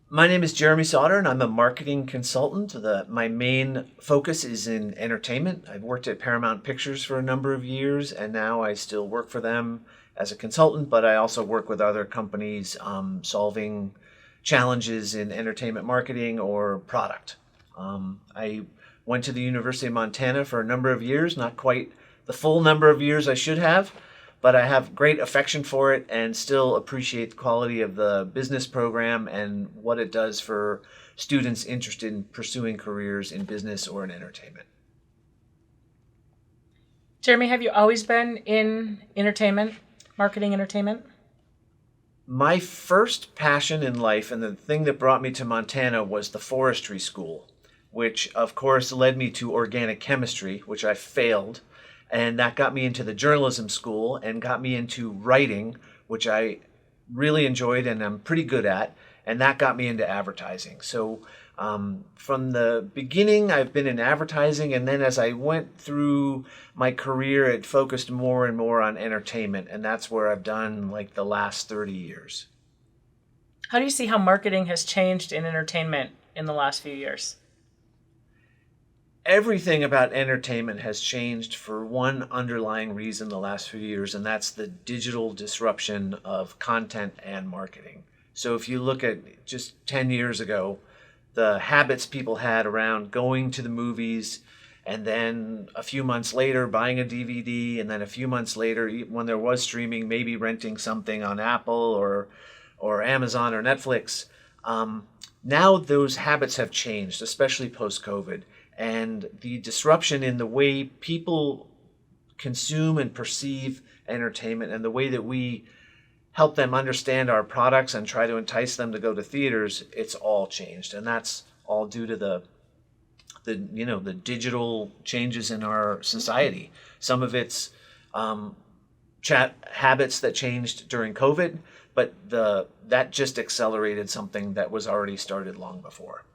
My name is Jeremy Sauter, and I'm a marketing consultant. My main focus is in entertainment. I've worked at Paramount Pictures for a number of years, and now I still work for them as a consultant, but I also work with other companies solving challenges in entertainment marketing or product. I went to the University of Montana for a number of years, not quite the full number of years I should have, but I have great affection for it and still appreciate the quality of the business program and what it does for students interested in pursuing careers in business or in entertainment. Jeremy, have you always been in entertainment, marketing entertainment? My first passion in life and the thing that brought me to Montana was the Forestry school, which of course led me to organic chemistry, which I failed. And that got me into the journalism school and got me into writing, which I really enjoyed and I'm pretty good at. And that got me into advertising. So from the beginning, I've been in advertising. And then as I went through my career, it focused more and more on entertainment. And that's where I've done like the last 30 years. How do you see how marketing has changed in entertainment in the last few years? Everything about entertainment has changed for one underlying reason the last few years, and that's the digital disruption of content and marketing. So if you look at just 10 years ago, the habits people had around going to the movies and then a few months later buying a DVD, and then a few months later, when there was streaming, maybe renting something on Apple or Amazon or Netflix. Now those habits have changed, especially post-COVID. And the disruption in the way people consume and perceive entertainment and the way that we help them understand our products and try to entice them to go to theaters, it's all changed. And that's all due to the digital changes in our society. Some of it's chat habits that changed during COVID, but that just accelerated something that was already started long before.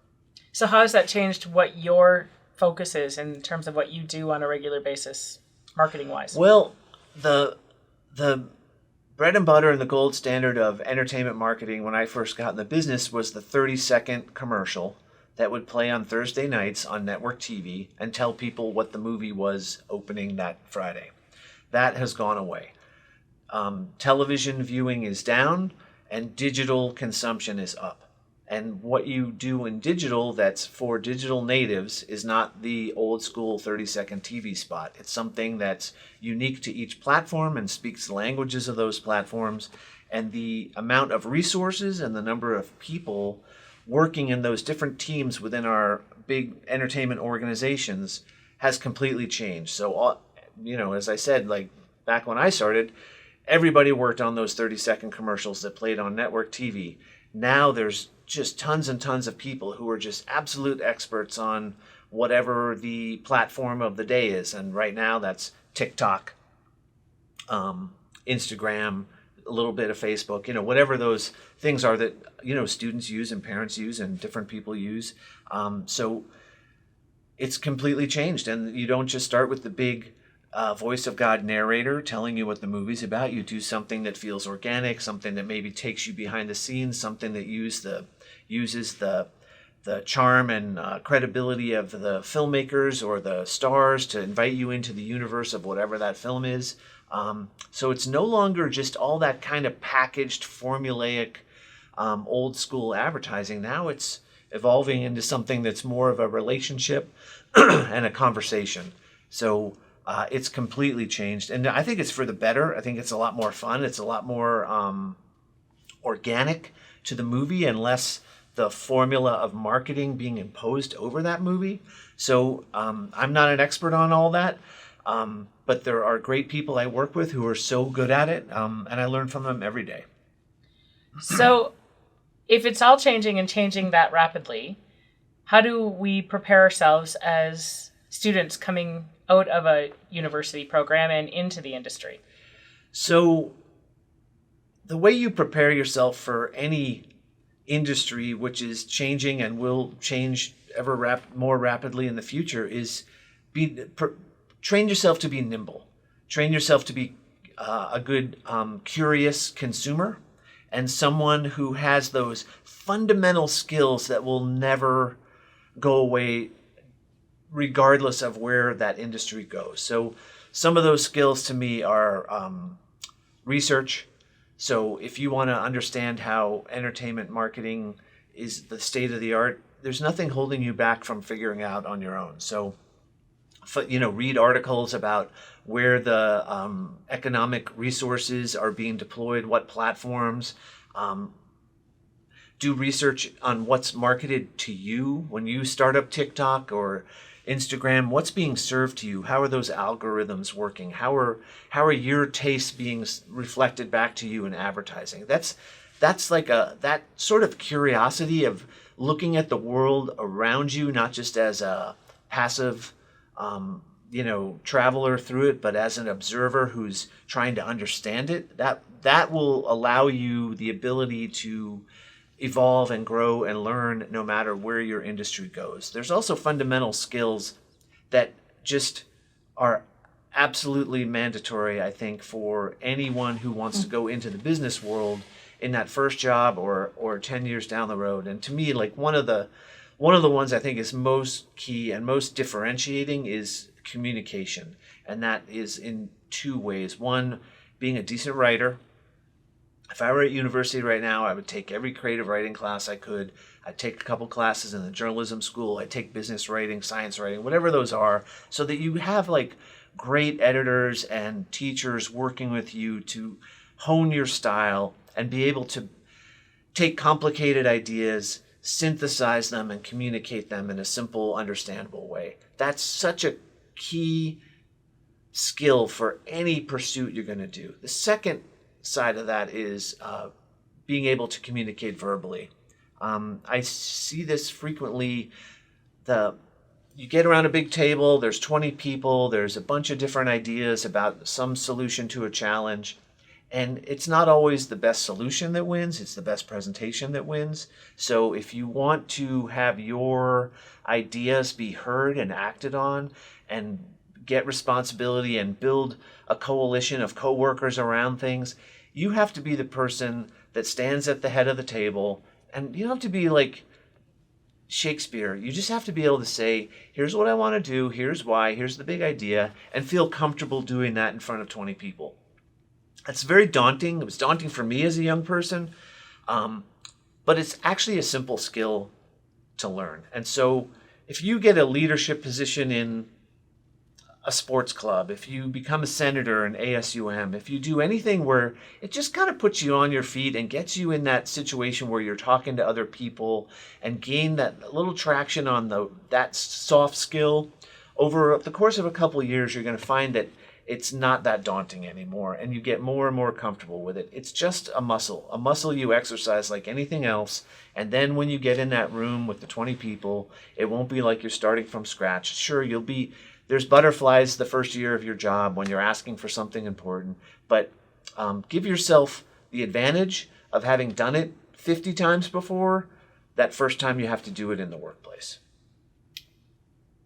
So how has that changed what your focus is in terms of what you do on a regular basis, marketing-wise? Well, the bread and butter and the gold standard of entertainment marketing when I first got in the business was the 30-second commercial that would play on Thursday nights on network TV and tell people what the movie was opening that Friday. That has gone away. Television viewing is down and digital consumption is up. And what you do in digital that's for digital natives is not the old school 30-second TV spot. It's something that's unique to each platform and speaks the languages of those platforms. And the amount of resources and the number of people working in those different teams within our big entertainment organizations has completely changed. So, as I said, like back when I started, everybody worked on those 30-second commercials that played on network TV. Now there's just tons and tons of people who are just absolute experts on whatever the platform of the day is. And right now that's TikTok, Instagram, a little bit of Facebook, whatever those things are that, students use and parents use and different people use. So it's completely changed. And you don't just start with the big voice of God narrator telling you what the movie's about. You do something that feels organic, something that maybe takes you behind the scenes, something that uses the charm and credibility of the filmmakers or the stars to invite you into the universe of whatever that film is. So it's no longer just all that kind of packaged, formulaic, old school advertising. Now it's evolving into something that's more of a relationship and a conversation. So it's completely changed. And I think it's for the better. I think it's a lot more fun. It's a lot more organic to the movie and less the formula of marketing being imposed over that movie. So I'm not an expert on all that, but there are great people I work with who are so good at it, and I learn from them every day. So if it's all changing and changing that rapidly, how do we prepare ourselves as students coming out of a university program and into the industry? So the way you prepare yourself for any industry which is changing and will change ever more rapidly in the future is train yourself to be nimble. Train yourself to be a good curious consumer and someone who has those fundamental skills that will never go away regardless of where that industry goes. So some of those skills to me are research. So if you want to understand how entertainment marketing is the state of the art, there's nothing holding you back from figuring out on your own. So, read articles about where the economic resources are being deployed, what platforms. Do research on what's marketed to you when you start up TikTok or Instagram. What's being served to you? How are those algorithms working? How are your tastes being reflected back to you in advertising? That's like that sort of curiosity of looking at the world around you, not just as a passive traveler through it, but as an observer who's trying to understand it. That will allow you the ability to evolve and grow and learn no matter where your industry goes. There's also fundamental skills that just are absolutely mandatory, I think, for anyone who wants to go into the business world in that first job or 10 years down the road. And to me, like one of the ones I think is most key and most differentiating is communication. And that is in two ways. One, being a decent writer. If I were at university right now, I would take every creative writing class I could. I'd take a couple classes in the journalism school. I'd take business writing, science writing, whatever those are, so that you have like great editors and teachers working with you to hone your style and be able to take complicated ideas, synthesize them, and communicate them in a simple, understandable way. That's such a key skill for any pursuit you're going to do. The second side of that is being able to communicate verbally. I see this frequently. You get around a big table, there's 20 people, there's a bunch of different ideas about some solution to a challenge, and it's not always the best solution that wins, it's the best presentation that wins. So if you want to have your ideas be heard and acted on and get responsibility and build a coalition of coworkers around things, you have to be the person that stands at the head of the table. And you don't have to be like Shakespeare. You just have to be able to say, here's what I want to do, here's why, here's the big idea, and feel comfortable doing that in front of 20 people. That's very daunting. It was daunting for me as a young person, but it's actually a simple skill to learn. And so if you get a leadership position in a sports club, if you become a senator in ASUM, if you do anything where it just kind of puts you on your feet and gets you in that situation where you're talking to other people and gain that little traction on that soft skill, over the course of a couple of years, you're going to find that it's not that daunting anymore, and you get more and more comfortable with it. It's just a muscle you exercise like anything else. And then when you get in that room with the 20 people, it won't be like you're starting from scratch. Sure, there's butterflies the first year of your job when you're asking for something important, but give yourself the advantage of having done it 50 times before that first time you have to do it in the workplace.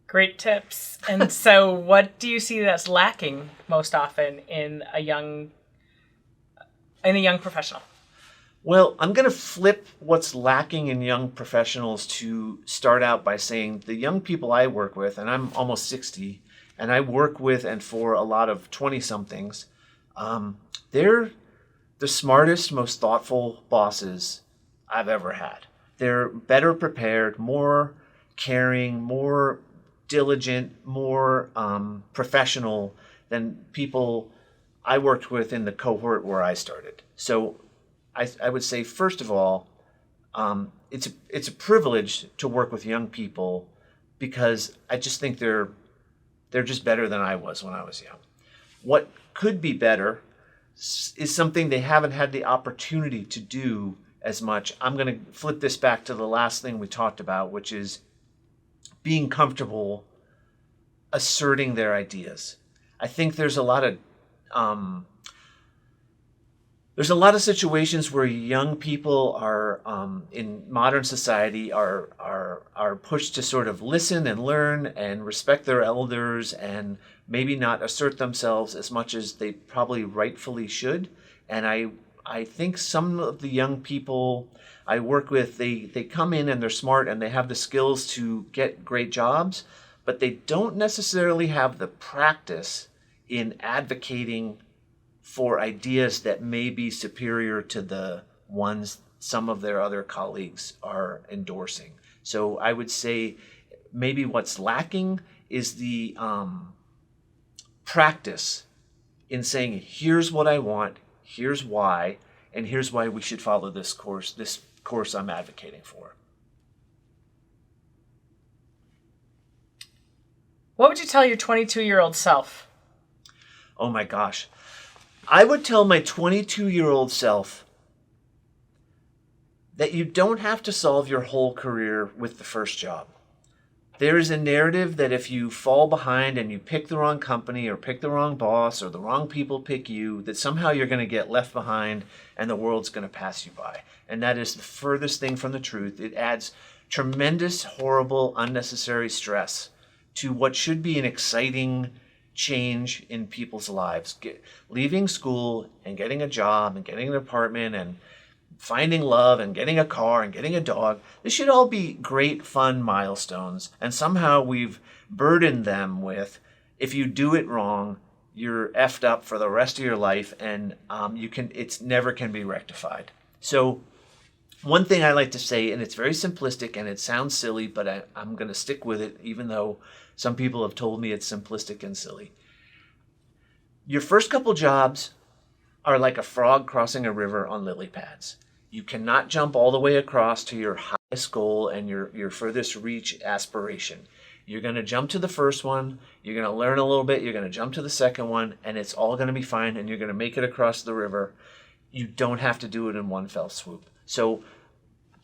Great tips. And so what do you see that's lacking most often in a young professional? Well, I'm going to flip what's lacking in young professionals to start out by saying the young people I work with, and I'm almost 60, and I work with and for a lot of 20-somethings, they're the smartest, most thoughtful bosses I've ever had. They're better prepared, more caring, more diligent, more professional than people I worked with in the cohort where I started. So I would say, first of all, it's a privilege to work with young people because I just think they're just better than I was when I was young. What could be better is something they haven't had the opportunity to do as much. I'm going to flip this back to the last thing we talked about, which is being comfortable asserting their ideas. I think there's a lot of situations where young people are in modern society are pushed to sort of listen and learn and respect their elders and maybe not assert themselves as much as they probably rightfully should. And I think some of the young people I work with, they come in and they're smart and they have the skills to get great jobs, but they don't necessarily have the practice in advocating for ideas that may be superior to the ones some of their other colleagues are endorsing. So I would say maybe what's lacking is the practice in saying, here's what I want, here's why, and here's why we should follow this course I'm advocating for. What would you tell your 22-year-old self? Oh my gosh. I would tell my 22-year-old self that you don't have to solve your whole career with the first job. There is a narrative that if you fall behind and you pick the wrong company or pick the wrong boss or the wrong people pick you, that somehow you're going to get left behind and the world's going to pass you by. And that is the furthest thing from the truth. It adds tremendous, horrible, unnecessary stress to what should be an exciting change in people's lives. Leaving school and getting a job and getting an apartment and finding love and getting a car and getting a dog. This should all be great, fun milestones. And somehow we've burdened them with, if you do it wrong, you're effed up for the rest of your life, and it's never can be rectified. So one thing I like to say, and it's very simplistic and it sounds silly, but I'm going to stick with it, even though some people have told me it's simplistic and silly. Your first couple jobs are like a frog crossing a river on lily pads. You cannot jump all the way across to your highest goal and your furthest reach aspiration. You're going to jump to the first one, you're going to learn a little bit, you're going to jump to the second one, and it's all going to be fine, and you're going to make it across the river. You don't have to do it in one fell swoop. So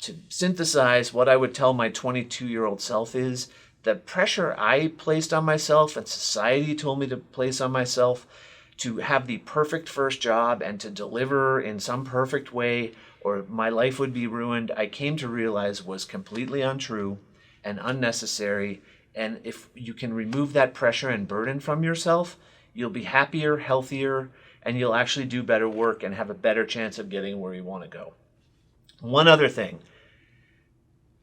to synthesize, what I would tell my 22-year-old self is the pressure I placed on myself and society told me to place on myself to have the perfect first job and to deliver in some perfect way or my life would be ruined, I came to realize was completely untrue and unnecessary. And if you can remove that pressure and burden from yourself, you'll be happier, healthier, and you'll actually do better work and have a better chance of getting where you want to go. One other thing,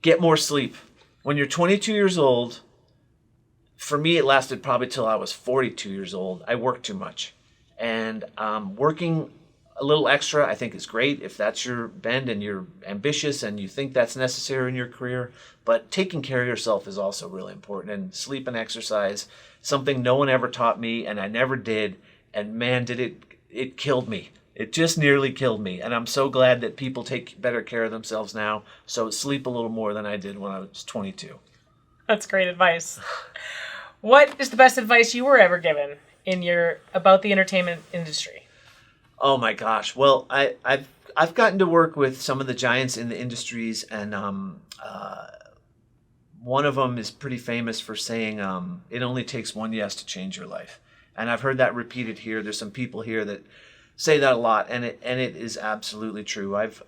get more sleep. When you're 22 years old, for me it lasted probably till I was 42 years old, I worked too much. And working a little extra, I think, is great if that's your bend and you're ambitious and you think that's necessary in your career. But taking care of yourself is also really important. And sleep and exercise, something no one ever taught me and I never did. And man, it killed me. It just nearly killed me. And I'm so glad that people take better care of themselves now. So sleep a little more than I did when I was 22. That's great advice. What is the best advice you were ever given about the entertainment industry? Oh my gosh. Well, I've gotten to work with some of the giants in the industries, and one of them is pretty famous for saying it only takes one yes to change your life. And I've heard that repeated here. There's some people here that say that a lot, and it is absolutely true. I've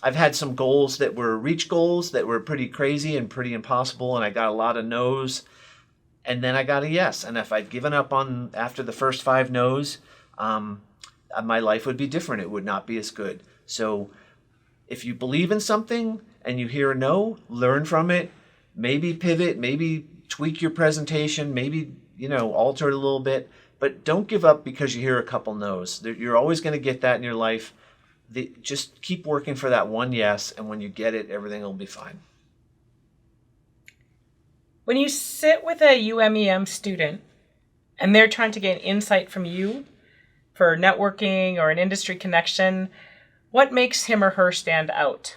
had some goals that were reach goals that were pretty crazy and pretty impossible, and I got a lot of no's, and then I got a yes. And if I'd given up on after the first 5 no's, my life would be different. It would not be as good. So if you believe in something and you hear a no, learn from it, maybe pivot, maybe tweak your presentation, maybe, alter it a little bit, but don't give up because you hear a couple no's. You're always going to get that in your life. Just keep working for that one yes, and when you get it, everything will be fine. When you sit with a UMEM student and they're trying to gain insight from you for networking or an industry connection, what makes him or her stand out?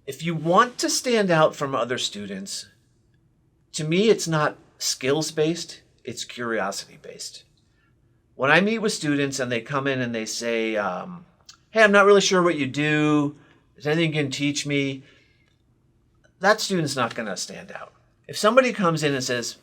If you want to stand out from other students, to me, it's not skills-based, it's curiosity-based. When I meet with students and they come in and they say, hey, I'm not really sure what you do, is there anything you can teach me? That student's not going to stand out. If somebody comes in and says,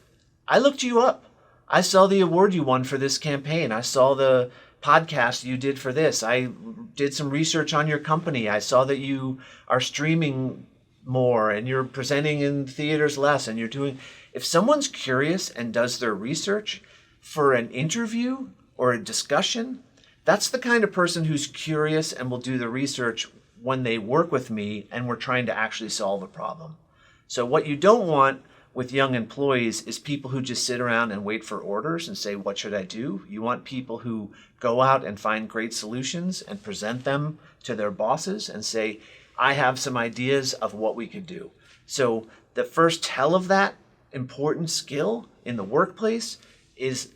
I looked you up, I saw the award you won for this campaign, I saw the podcast you did for this, I did some research on your company, I saw that you are streaming more and you're presenting in theaters less and you're doing... If someone's curious and does their research for an interview or a discussion, That's the kind of person who's curious and will do the research when they work with me and we're trying to actually solve a problem. So what you don't want with young employees is people who just sit around and wait for orders and say, what should I do? You want people who go out and find great solutions and present them to their bosses and say, I have some ideas of what we could do. So the first tell of that important skill in the workplace is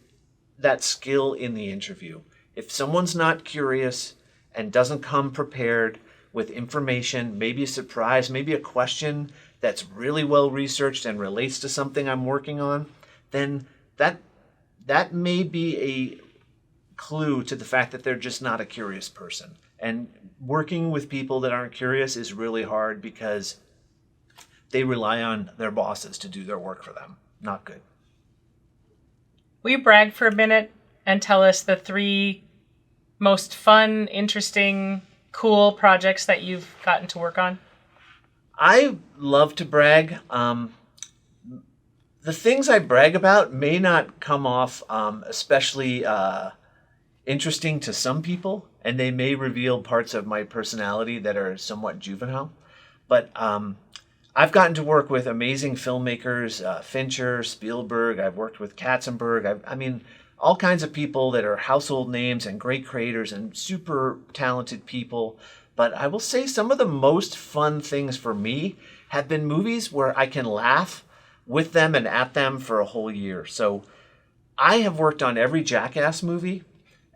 that skill in the interview. If someone's not curious and doesn't come prepared with information, maybe a surprise, maybe a question that's really well researched and relates to something I'm working on, then that may be a clue to the fact that they're just not a curious person. And working with people that aren't curious is really hard because they rely on their bosses to do their work for them. Not good. Will you brag for a minute and tell us the 3 most fun, interesting, cool projects that you've gotten to work on? I love to brag. The things I brag about may not come off especially interesting to some people, and they may reveal parts of my personality that are somewhat juvenile. But I've gotten to work with amazing filmmakers, Fincher, Spielberg. I've worked with Katzenberg. I mean, all kinds of people that are household names and great creators and super talented people. But I will say some of the most fun things for me have been movies where I can laugh with them and at them for a whole year. So I have worked on every Jackass movie,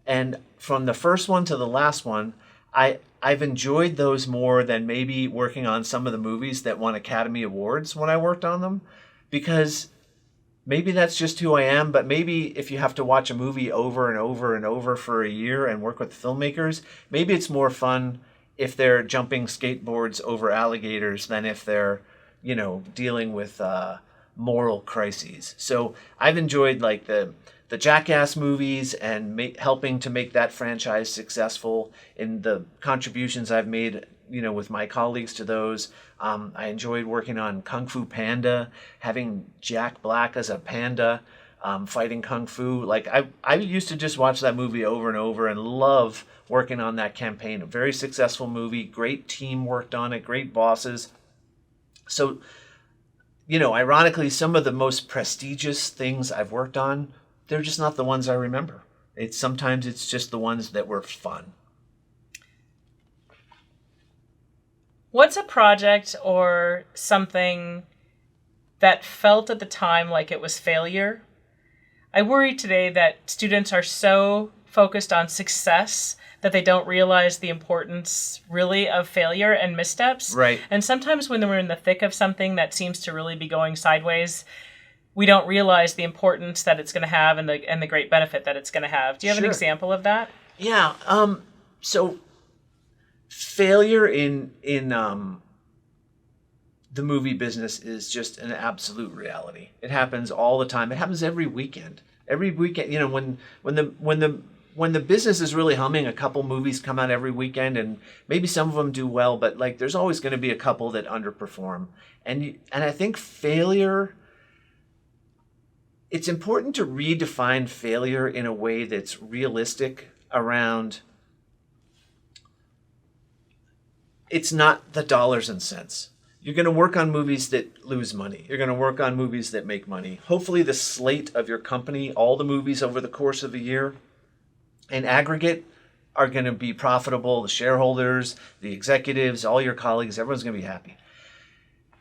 and from the first one to the last one, I've enjoyed those more than maybe working on some of the movies that won Academy Awards when I worked on them, because maybe that's just who I am. But maybe if you have to watch a movie over and over and over for a year and work with filmmakers, maybe it's more fun if they're jumping skateboards over alligators than if they're, dealing with moral crises. So I've enjoyed like the Jackass movies and helping to make that franchise successful in the contributions I've made, with my colleagues to those. I enjoyed working on Kung Fu Panda, having Jack Black as a panda, fighting Kung Fu. Like I used to just watch that movie over and over and love working on that campaign. A very successful movie, great team worked on it, great bosses. So, ironically, some of the most prestigious things I've worked on, they're just not the ones I remember. Sometimes it's just the ones that were fun. What's a project or something that felt at the time like it was failure? I worry today that students are so focused on success that they don't realize the importance really of failure and missteps. Right. And sometimes when we're in the thick of something that seems to really be going sideways, we don't realize the importance that it's going to have and the great benefit that it's going to have. Do you have an example of that? Yeah. So failure in the movie business is just an absolute reality. It happens all the time. It happens every weekend. Every weekend, when the business is really humming, a couple movies come out every weekend, and maybe some of them do well, but like there's always going to be a couple that underperform. And I think failure, it's important to redefine failure in a way that's realistic around, it's not the dollars and cents. You're going to work on movies that lose money. You're going to work on movies that make money. Hopefully the slate of your company, all the movies over the course of a year, in aggregate, are going to be profitable. The shareholders, the executives, all your colleagues, everyone's going to be happy.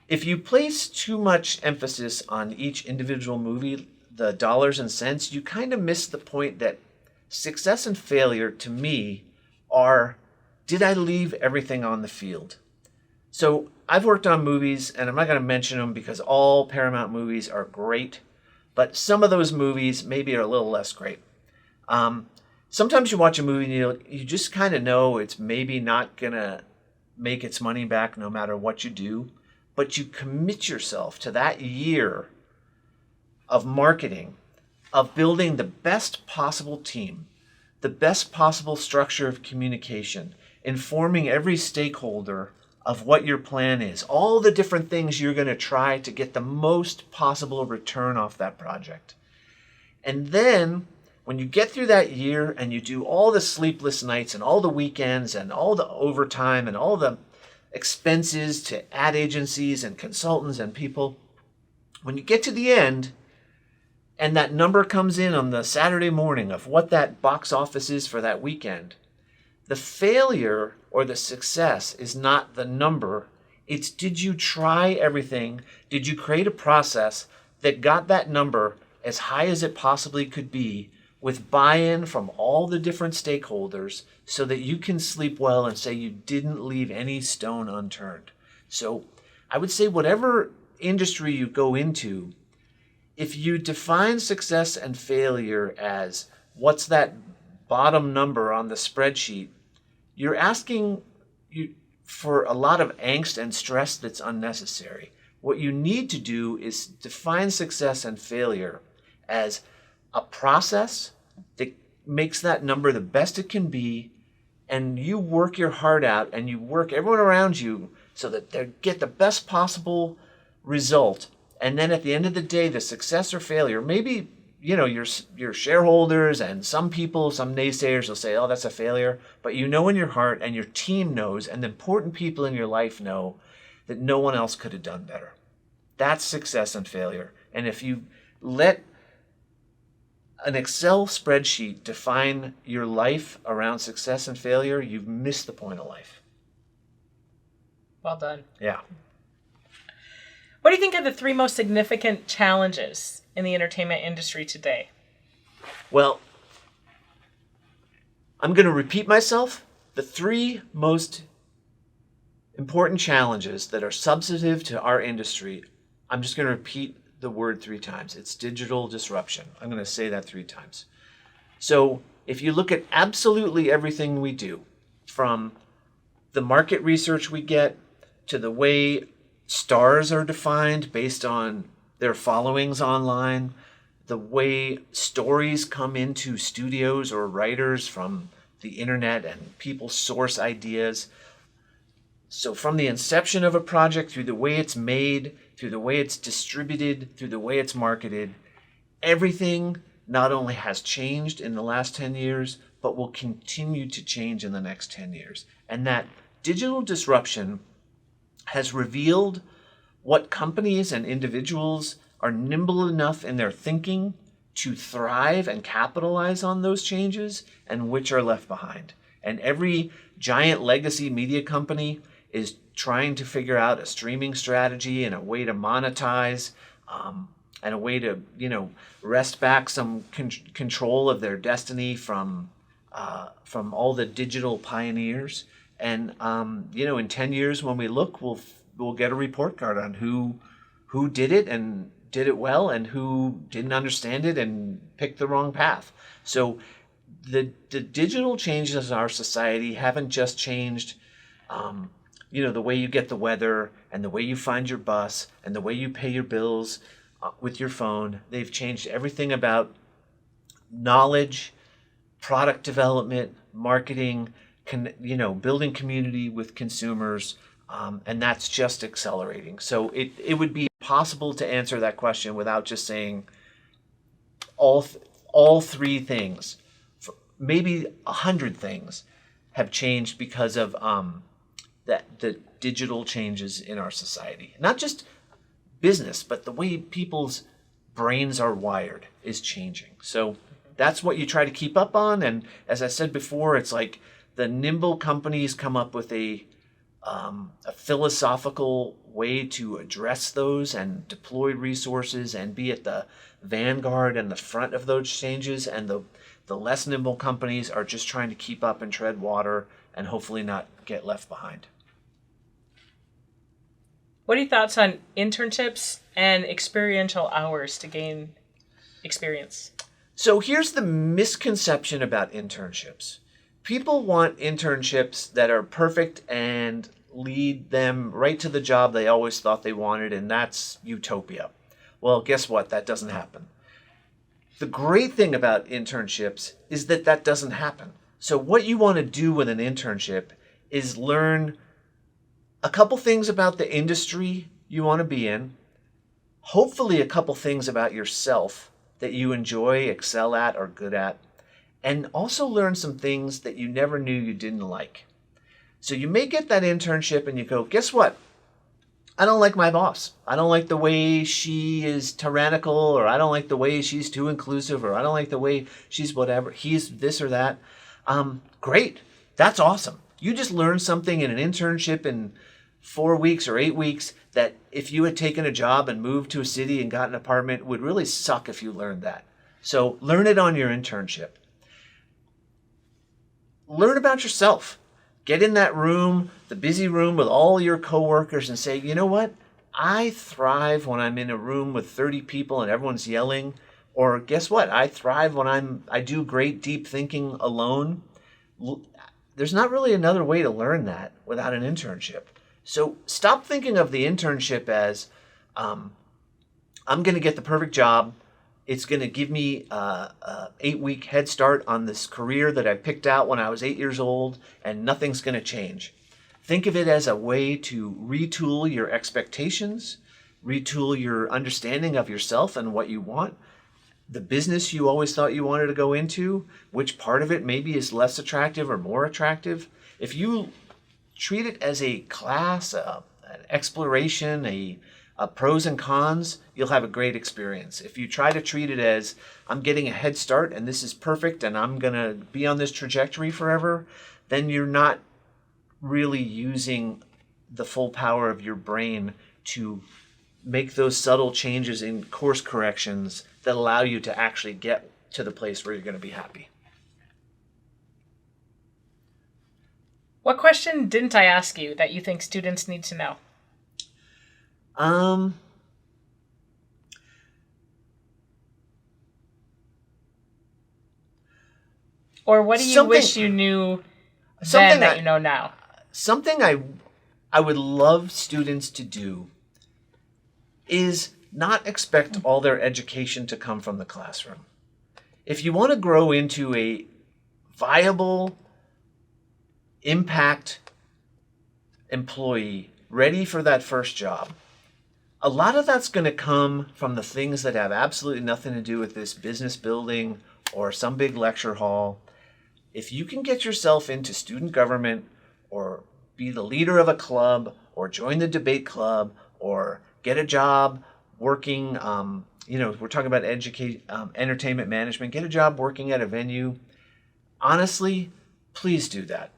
If you place too much emphasis on each individual movie, the dollars and cents, you kind of miss the point that success and failure to me are, did I leave everything on the field? So I've worked on movies, and I'm not going to mention them because all Paramount movies are great, but some of those movies maybe are a little less great. Sometimes you watch a movie and you just kind of know it's maybe not going to make its money back no matter what you do, but you commit yourself to that year of marketing, of building the best possible team, the best possible structure of communication, informing every stakeholder of what your plan is, all the different things you're going to try to get the most possible return off that project. And then when you get through that year and you do all the sleepless nights and all the weekends and all the overtime and all the expenses to ad agencies and consultants and people, when you get to the end and that number comes in on the Saturday morning of what that box office is for that weekend, the failure or the success is not the number. It's, did you try everything? Did you create a process that got that number as high as it possibly could be, with buy-in from all the different stakeholders, so that you can sleep well and say you didn't leave any stone unturned? So I would say whatever industry you go into, if you define success and failure as what's that bottom number on the spreadsheet, you're asking for a lot of angst and stress that's unnecessary. What you need to do is define success and failure as a process that makes that number the best it can be, and you work your heart out and you work everyone around you so that they get the best possible result. And then at the end of the day, the success or failure, maybe, you know, your shareholders and some people, some naysayers will say, oh, that's a failure. But you know in your heart, and your team knows, and the important people in your life know, that no one else could have done better. That's success and failure. And if you let an Excel spreadsheet define your life around success and failure, you've missed the point of life. Well done. Yeah. What do you think are the 3 most significant challenges in the entertainment industry today? Well, I'm going to repeat myself. The 3 most important challenges that are substantive to our industry, I'm just going to repeat the word 3 times. It's digital disruption. I'm going to say that 3 times. So if you look at absolutely everything we do, from the market research we get to the way stars are defined based on their followings online, the way stories come into studios or writers from the internet and people source ideas. So from the inception of a project, through the way it's made, through the way it's distributed, through the way it's marketed, everything not only has changed in the last 10 years, but will continue to change in the next 10 years. And that digital disruption has revealed what companies and individuals are nimble enough in their thinking to thrive and capitalize on those changes, and which are left behind. And every giant legacy media company is trying to figure out a streaming strategy and a way to monetize, and a way to, wrest back some control of their destiny from all the digital pioneers. And in 10 years when we look, we'll get a report card on who did it and did it well, and who didn't understand it and picked the wrong path. So the digital changes in our society haven't just changed the way you get the weather and the way you find your bus and the way you pay your bills with your phone. They've changed everything about knowledge, product development, marketing, building community with consumers, and that's just accelerating. So it would be impossible to answer that question without just saying all 3 things, maybe 100 things, have changed because of the digital changes in our society. Not just business, but the way people's brains are wired is changing. So that's what you try to keep up on. And as I said before, it's like the nimble companies come up with a philosophical way to address those and deploy resources and be at the vanguard and the front of those changes. And the less nimble companies are just trying to keep up and tread water and hopefully not get left behind. What are your thoughts on internships and experiential hours to gain experience? So here's the misconception about internships. People want internships that are perfect and lead them right to the job they always thought they wanted, and that's utopia. Well, guess what? That doesn't happen. The great thing about internships is that doesn't happen. So what you want to do with an internship is learn a couple things about the industry you want to be in, hopefully a couple things about yourself that you enjoy, excel at, or good at, and also learn some things that you never knew you didn't like. So you may get that internship and you go, guess what? I don't like my boss. I don't like the way she is tyrannical, or I don't like the way she's too inclusive, or I don't like the way she's whatever. He's this or that. Great. That's awesome. You just learned something in an internship in 4 weeks or 8 weeks that if you had taken a job and moved to a city and got an apartment would really suck if you learned that. So learn it on your internship. Learn about yourself. Get in that room, the busy room with all your coworkers, and say, you know what? I thrive when I'm in a room with 30 people and everyone's yelling. Or guess what? I thrive when I do great deep thinking alone. There's not really another way to learn that without an internship. So stop thinking of the internship as, I'm going to get the perfect job. It's going to give me a 8-week head start on this career that I picked out when I was 8 years old, and nothing's going to change. Think of it as a way to retool your expectations, retool your understanding of yourself and what you want, the business you always thought you wanted to go into, which part of it maybe is less attractive or more attractive. If you treat it as a class, an exploration, a pros and cons, you'll have a great experience. If you try to treat it as, I'm getting a head start and this is perfect and I'm going to be on this trajectory forever, then you're not really using the full power of your brain to make those subtle changes in course corrections that allow you to actually get to the place where you're going to be happy. What question didn't I ask you that you think students need to know? Or what do you wish you knew then that you know now? Something I would love students to do is not expect all their education to come from the classroom. If you want to grow into a viable, impact employee ready for that first job, a lot of that's going to come from the things that have absolutely nothing to do with this business building or some big lecture hall. If you can get yourself into student government, or be the leader of a club, or join the debate club, or get a job working, we're talking about entertainment management, get a job working at a venue. Honestly, please do that.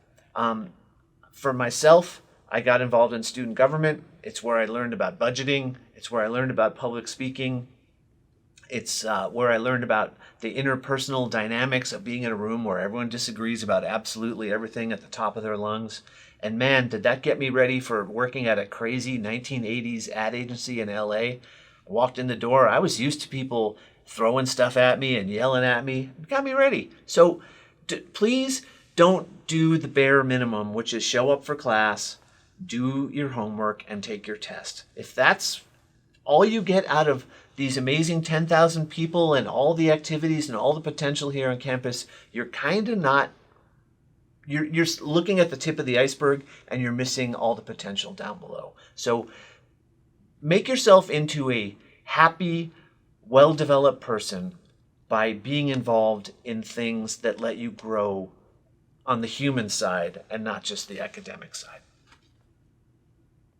For myself, I got involved in student government. It's where I learned about budgeting. It's where I learned about public speaking. It's where I learned about the interpersonal dynamics of being in a room where everyone disagrees about absolutely everything at the top of their lungs. And man, did that get me ready for working at a crazy 1980s ad agency in LA. I walked in the door. I was used to people throwing stuff at me and yelling at me. It got me ready. So please don't do the bare minimum, which is show up for class, do your homework, and take your test. If that's all you get out of these amazing 10,000 people and all the activities and all the potential here on campus, you're kind of not, you're looking at the tip of the iceberg and you're missing all the potential down below. So make yourself into a happy, well-developed person by being involved in things that let you grow on the human side and not just the academic side.